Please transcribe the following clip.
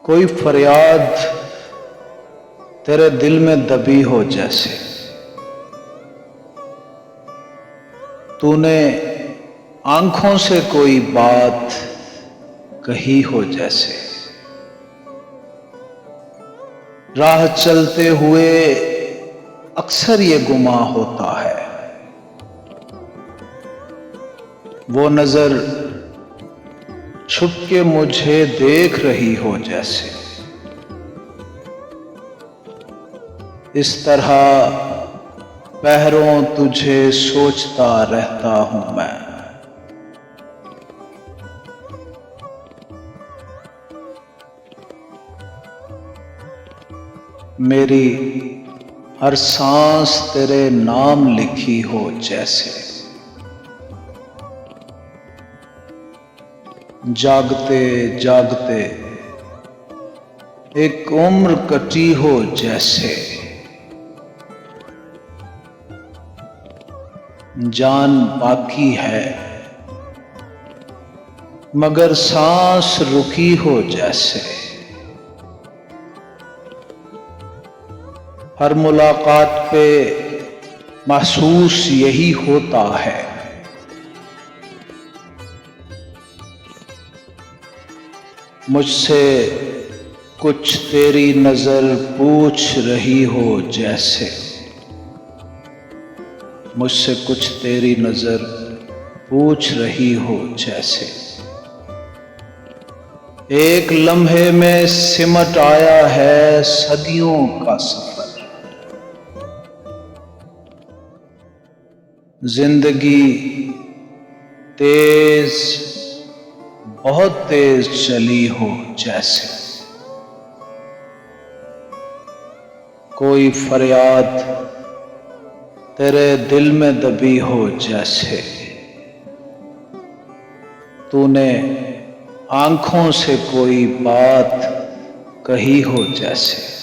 कोई फरियाद तेरे दिल में दबी हो जैसे, तूने आंखों से कोई बात कही हो जैसे। राह चलते हुए अक्सर ये गुमा होता है, वो नजर छुप के मुझे देख रही हो जैसे। इस तरह पहरों तुझे सोचता रहता हूं मैं। मेरी हर सांस तेरे नाम लिखी हो जैसे। जागते जागते एक उम्र कटी हो जैसे। जान बाकी है मगर सांस रुकी हो जैसे। हर मुलाकात पे महसूस यही होता है, मुझसे कुछ तेरी नजर पूछ रही हो जैसे। मुझसे कुछ तेरी नजर पूछ रही हो जैसे। एक लम्हे में सिमट आया है सदियों का सफर। जिंदगी तेज, बहुत तेज चली हो जैसे। कोई फरियाद तेरे दिल में दबी हो जैसे। तूने आंखों से कोई बात कही हो जैसे।